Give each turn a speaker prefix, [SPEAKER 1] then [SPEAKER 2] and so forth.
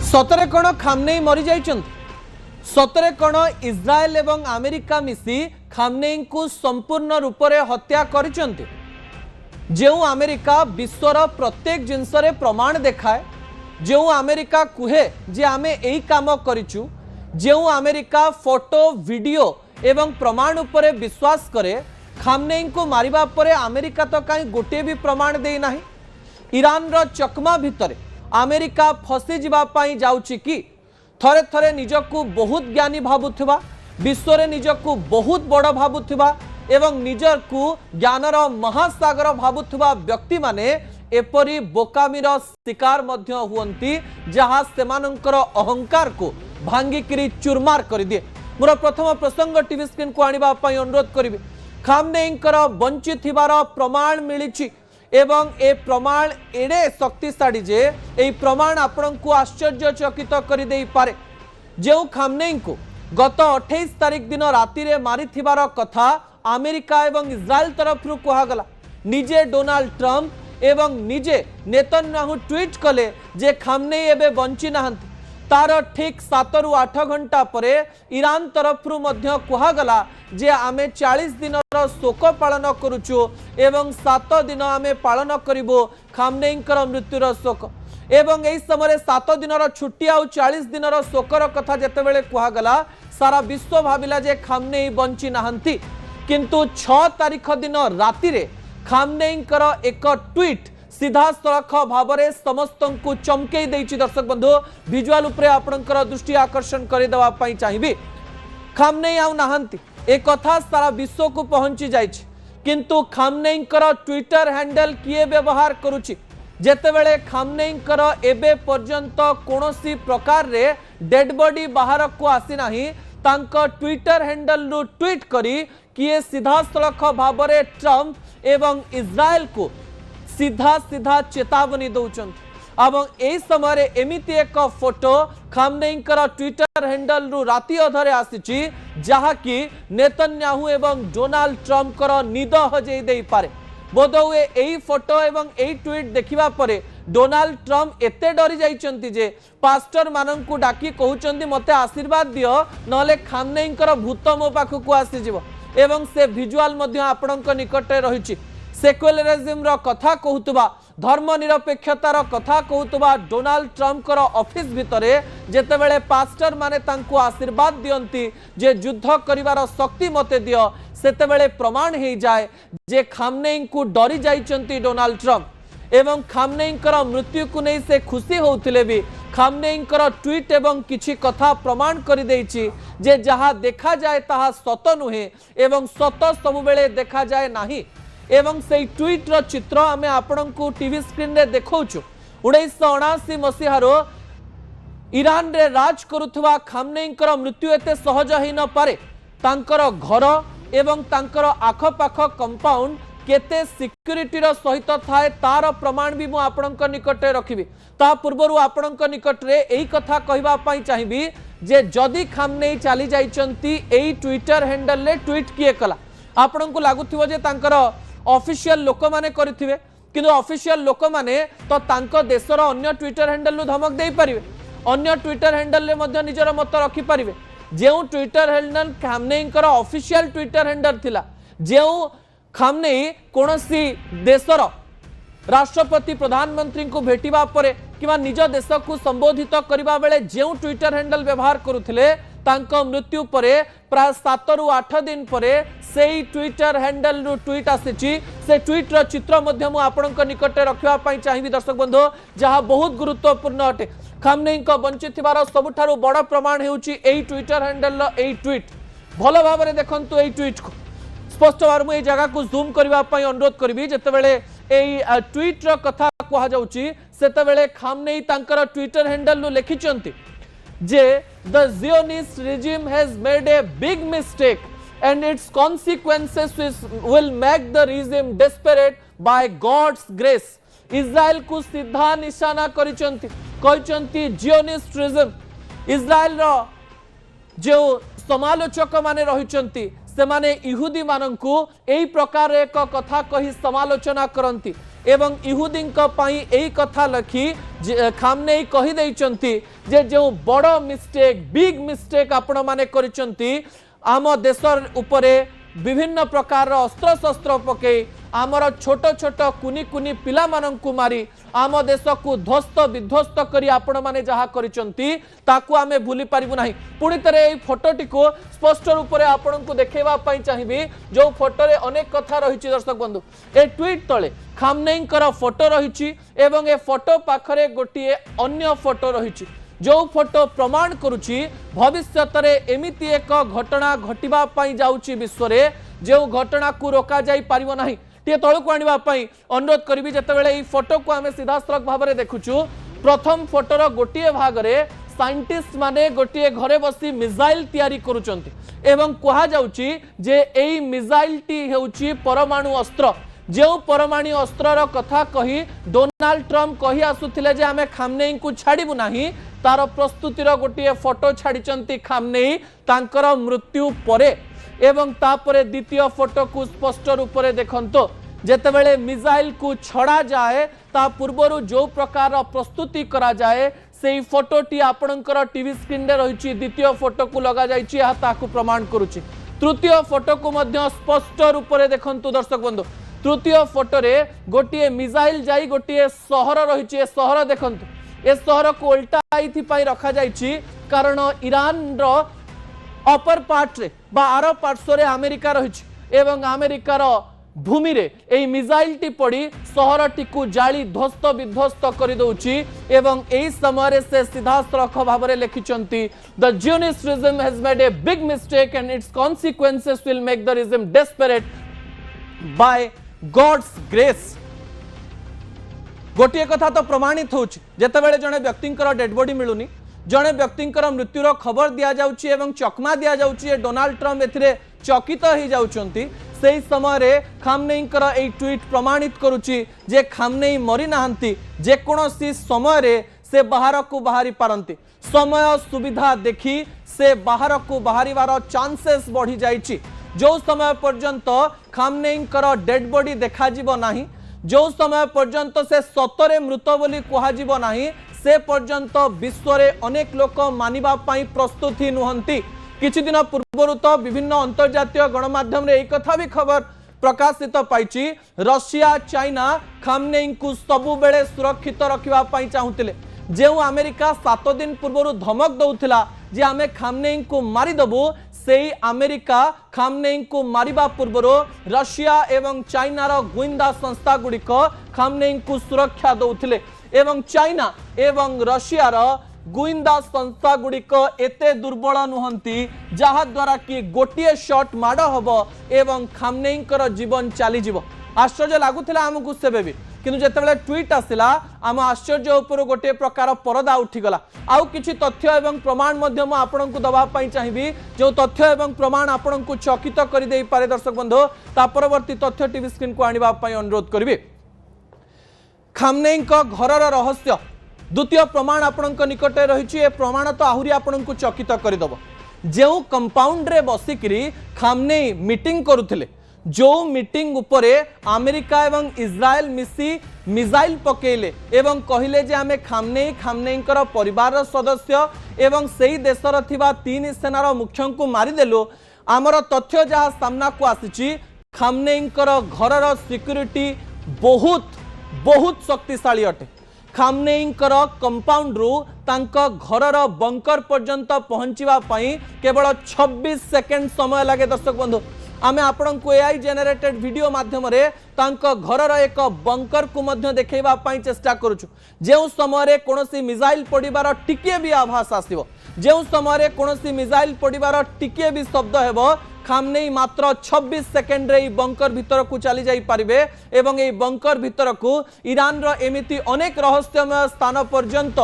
[SPEAKER 1] सतरे कण खामनेई मरी जाइछन्ति सतरे कण इस्राएल एवं अमेरिका मिसी खामनेई को संपूर्ण रूप से हत्या करिछन्ति। जो अमेरिका विश्वर प्रत्येक जिनस प्रमाण देखाए, जो अमेरिका कहे जे आमे एई काम करिछु, जो अमेरिका फोटो वीडियो एवं प्रमाण उपरे विश्वास करे, खामनेई को मारिबा परे अमेरिका तो कहीं गोटे भी प्रमाण दे नाही। ईरान रो चकमा भितरे अमेरिका फसी जीवा पाई जाउछि कि थरे थरे निजकू बहुत ज्ञानी भाबुथिबा, विश्व निजकू बहुत बड़ भाबुथिबा एवं निजर को ज्ञानर महासागर भाबुथिबा व्यक्ति माने एपरी बोकामीर शिकार मध्य हुअंती, जहाँ सेमानंकर अहंकार को भांगिकिरी चुरमार कर दिए। मोर प्रथम प्रसंग टीवी स्क्रीन को आनिबा पई अनुरोध करिबि। खामनेईंकर बंचिथिबार प्रमाण मिलिछि एवं ए प्रमाण एडे शक्तिशाली जे ए प्रमाण आपण को आश्चर्यचकित कर दे पारे। जो खामनेई को गत 28 तारीख दिन राति रे मारिथिबार कथा अमेरिका एवं इस्राएल तरफ कहगला। निजे डोनाल्ड ट्रंप एवं निजे नेतन्याहू ट्वीट कले जे खामनेई एबे बंची नाहंती। तार ठीक 7 रु 8 घंटा परे ईरान तरफ कहगला जे आमे 40 दिन शोक पालन करुचु एवं 7 दिन आमे पालन करिबो खामनेईंकर मृत्युर शोक। एवं एई समय 7 दिन छुट्टी आउ 40 दिन शोकर कथा जेतेबेले कहगला, सारा विश्व भाविला जे खामनेई बंची नाहंती। किंतु 6 तारीख दिन राति रे खामनेईंकर एक ट्वीट सीधा सड़क भाव में समस्त को चमकई देछि। दर्शक बंधु विजुअल उपरे आपनकर दृष्टि आकर्षण करदेवाई चाहिए। खामनेई आउ नाहंती एक कथा सारा विश्व को पहुंची जाइछि, किंतु खामनेईंकर ट्विटर हैंडल किए व्यवहार करुछि। जेतेबेले खामनेईंकर एबे पर्यंत कोनोसी प्रकार रे डेड बॉडी बाहर को आसी नाही, तांको ट्विटर हैंडल रु ट्वीट करी किए सीधा सड़क भाव में ट्रंप एवं इस्राएल को सीधा सीधा चेतावनी दौरान। अब यही समय एमिति एक फोटो खामनेईंकर ट्विटर हैंडल रु राति अधरे आसीछि, जहाँकि नेतन्याहू एवं डोनाल्ड ट्रंपकर निद हजेई दे पारे। बोधहुए यही फोटो एवं यही ट्वीट देखिबा परे डोनाल्ड ट्रंप एते डरी जाइछन्ति जे पास्टर माननकु डाकी कहउछन्ति मते आशीर्वाद दियो नले खामनेईंकर भूत मो पाखकु आसी जिवो। एवं से विजुअल मध्य आपणक निकटे रहिछि। सेक्युलरिज्म रो कथा कहउतबा, धर्मनिरपेक्षतार कथा कहउतबा डोनाल्ड ट्रंपकर ऑफिस भितरे जेतेबेले पास्टर माने तांको आशीर्वाद दियंती जे युद्ध करिवार शक्ति मते दियो, सेतेबेले प्रमाण हे जाए जे खामनेई को डरी जाइछन्ती डोनाल्ड ट्रंप। एवं खामनेईंकर मृत्यु को नहीं से खुशी होउथिले भी खामनेईंकर ट्वीट एवं किछि कथा प्रमाण कर देछि जे जहा देखा जाए ताहा सत नुहे एवं सत सबुबेले देखा जाए नाही। एवं से ट्वीट रो चित्र आमे आपण को टीवी स्क्रीन रे देखौछु। 1979 मसीहार ईरान रे राज करुथुवा खामनेईंकर मृत्यु एते सहज ही न पारे। तांकर घर एवं तांकर आखपाख कंपाउंड केते सिक्युरिटी रो सहित थाए तार प्रमाण भी मु आपणक निकटे रखिबी। ता पूर्वरु आपणक निकटरे एई कथा कहिबा पई चाहिबी जे जदी खामनेई चली जाइचंती एई ट्विटर हैंडल ले ट्वीट किए कला। आपणक लागुथिबो जे तांकर ऑफिशियल लोक माने करिथिबे, किंतु ऑफिशियल लोक माने तो तांको देशर अन्य ट्विटर हैंडल नु धमक देई परिबे, अन्य ट्विटर हैंडल ले मध्य निजर मत रखि परिबे। जेउ ट्विटर हैंडल खामनेईंकर ऑफिशियल ट्विटर हैंडल थिला, जेउ खामनेई कोनोसी देशर राष्ट्रपति प्रधानमंत्री को भेटिबा परे किबा निज देश को संबोधित करिबा बेले जेउ ट्विटर हैंडल व्यवहार करुथिले, तांको मृत्यु परे प्राय 7 रु 8 दिन परे सेई ट्विटर हैंडल रु ट्वीट आसीछि। से ट्वीट रो चित्र मध्य मु आपणक निकटे रखिबा पई चाहिबी दर्शक बंधु, जहां बहुत गुरुत्वपूर्ण अटे। खामनेईंक बंचिथिबार सबुठारु बड़ प्रमाण हेउछि एई ट्विटर हैंडल रो एई ट्वीट। भलो भाबरे देखंतु एई ट्वीट को स्पष्ट भाव में जगह को जूम करबा पई अनुरोध करबी। जेतेबेले एई ट्वीट रो कथा कहा जाउछि, सेतेबेले खामनेई तांकर ट्विटर हैंडल नु लिखिचंती जे the Zionist regime has made a big mistake and its consequences will make the regime desperate by God's grace। इस्राएल को सीधा निशाना करिचंती, कहिचंती जियोनिस्ट रिजिम। इस्राएल रो जो समालोचक माने रहिचंती से माने इहुदी माननकु एई प्रकार एक कथा कही समालोचना करंती एवं इहुदींक पई एई कथा लखी खामनेई कहि दैचंती जे जो बड़ मिस्टेक बिग मिस्टेक आपण माने करिसंती आम देशर उपरे विभिन्न प्रकार अस्त्र शस्त्र पके आमर छोट छोट कुनी कुनी पिला मानंकु मारी आम देश को ध्वस्त विध्वस्त करी आपण माने जहा करिसंती ताकू आमे भूली परिबु नाही। पुणी तरे एई फोटोटी को स्पष्ट रूप से आपण को देखेबा पई चाहिबी जो फोटो रे अनेक कथा रहिछि। दर्शक बंधु ए ट्वीट तले खामनेईंकर फोटो रहिछि एवं ए फोटो पाखरे गोटिए अन्य फोटो रहिछि जो फोटो प्रमाण करुछि भविष्यत रे एमिति एक घटना घटिबा पई जाउछि विश्व रे जो घटना को रोका जाई परिबो नाही। टे तळकु आनिबा पई अनुरोध करबी जेतेबेले ई फोटो को आमे सीधासलख भाबरे देखुछु प्रथम फोटोर गोटिए भाग रे साइंटिस्ट माने गोटिए घरे बसी मिसाइल तैयारी करूचंती एवं कहा जाउछि जे एई मिसाइल टी हेउछि परमाणु अस्त्र जो परमाणु अस्त्रर कथा कही डोनाल्ड ट्रम्प कही आसुथिले जे आमे खामनेई को छाड़िबु नाही तार प्रस्तुतिर गोटिए फोटो छाड़िचंती खामनेई तांकर मृत्यु परे एवं तापरे द्वितीय फोटो को स्पष्ट रूप से देखंतो जेतेबेले मिसाइल को छड़ा जाए ता पूर्वरु जो प्रकार प्रस्तुति करा जाए सेई फोटोटी आपणकर टीवी स्क्रीन रे रहिछि द्वितीय फोटो को लगा जाइछि आ ताकू प्रमाण करूछि। तृतीय फोटो को मध्य स्पष्ट रूप से देखंतु दर्शक बंधु तृतीय फोटो रे गोटिए मिसाइल जाई गोटिए सहर रहिछि सहर देखंतु ए सहर को उल्टाई थी पाई रखा जाइछि कारण ईरान रो अपर पार्ट रे बा आर पार्श्व रे अमेरिका रहिछि एवं अमेरिकार भूमि रे एई मिसाइल टी पड़ी सहरटी को जाली ध्वस्त विध्वस्त कर दउछि एवं एई समय रे से सीधासलख भाबरे लिखिचंती the Zionist regime has made a big mistake and its consequences will make the regime desperate by God's grace. गोटे कथा तो प्रमाणित होछि जेतेबेले जने व्यक्तिंकर डेड बॉडी मिलुनी जने व्यक्तिंकर मृत्युर खबर दिया जाउछि एवं चकमा दिया जाउछि डोनाल्ड ट्रम्प एथिरे चकित हो जाउछंती सेही समय रे खामनेईंकर एई ट्वीट प्रमाणित करुछि जे खामनेई मरि नाहंती जे कोनोसी समय रे से बाहर को बाहरी पारंती समय सुविधा देखी से बाहर को बाहरिवार चांसेस बढ़ी जाइछि जो समय पर्यंत खामनेईंकर डेड बॉडी देखा जिवो नाही जो समय पर्यंत से सतरे मृत बोली कहा जिवो नाही से पर्यंत विश्व रे अनेक लोक मानिबा पाई प्रस्तुत ही नुहंती। किछि दिन पूर्व तो विभिन्न अंतर्जातीय गणमाध्यम रे एक कथा भी खबर प्रकाशित पाइछि रशिया चाइना खामनेई को सबु बेले सुरक्षित रखिबा पाई चाहुतिले जेउ अमेरिका 7 दिन पूर्व धमक दउथिला जे आमे खामनेई को मारी दबु सेई अमेरिका खामनेई को मारिबा पूर्व रशिया एवं चाइनार गुइंदा संस्था गुड़िक खामनेई को सुरक्षा दउथिले एवं चाइना एवं रशियार गुइंदा संस्था गुड़िक एते दुर्बल नुहंती जहा द्वारा कि गोटिए शॉट माड़ हब एवं खामनेईंकर जीवन चली जीव। आश्चर्य लगुला आमको सेबे भी किंतु जेतेबेले ट्वीट आसिला आम आश्चर्य उपर गोटे प्रकार परदा उठीगला। आउ किछि तथ्य एवं प्रमाण मध्य मु आपनकु दबा पई चाहिबी जो तथ्य एवं प्रमाण आपनकु चकित करि देई पारे दर्शक बंधु ता परवर्ती तथ्य टीवी स्क्रीन को आनिबा पई अनुरोध करबी। खामनेईंक घरर रहस्य द्वितीय प्रमाण आपनक निकटे रहिछि ए प्रमाण तो आहुरी आपनकु चकित करिदबो जो कंपाउंड रे बसिकरी खामनेई मीटिंग करुथिले जो मीटिंग उपरे अमेरिका एवं इज्राएल मिसी मिसाइल पकेले एवं कहिले जे आमे खामनेईंकर परिवार सदस्य एवं सेही देशर थिबा 3 सेनार मुख्यों को मारिदेलु आमर तथ्य जहाँ सामना को आसीछि खामनेईंकर घरर सिक्यूरिटी बहुत बहुत शक्तिशाली अटे। खामनेईंकर कंपाउंड रु तांका घरर बंकर पर्यंत पहुंचीबा पई केवल 26 सेकेंड समय लगे। दर्शक बंधु आमे आपण को एआई जेनरेटेड वीडियो माध्यम रे तांका घरर एक बंकर को मध्य देखैबा पई चेष्टा करूछु जेउ समय रे कोनोसी मिसाइल पडिबार टिके भी आभास आसीबो जेउ समय रे कोनोसी मिसाइल पडिबार टिके भी शब्द हेबो खामनेई मात्र 26 सेकेंड रे बंकर भीतर को चली जाई परिबे एवं ए बंकर भीतर को ईरान रो एमिति अनेक रहस्यमय स्थान पर्यंत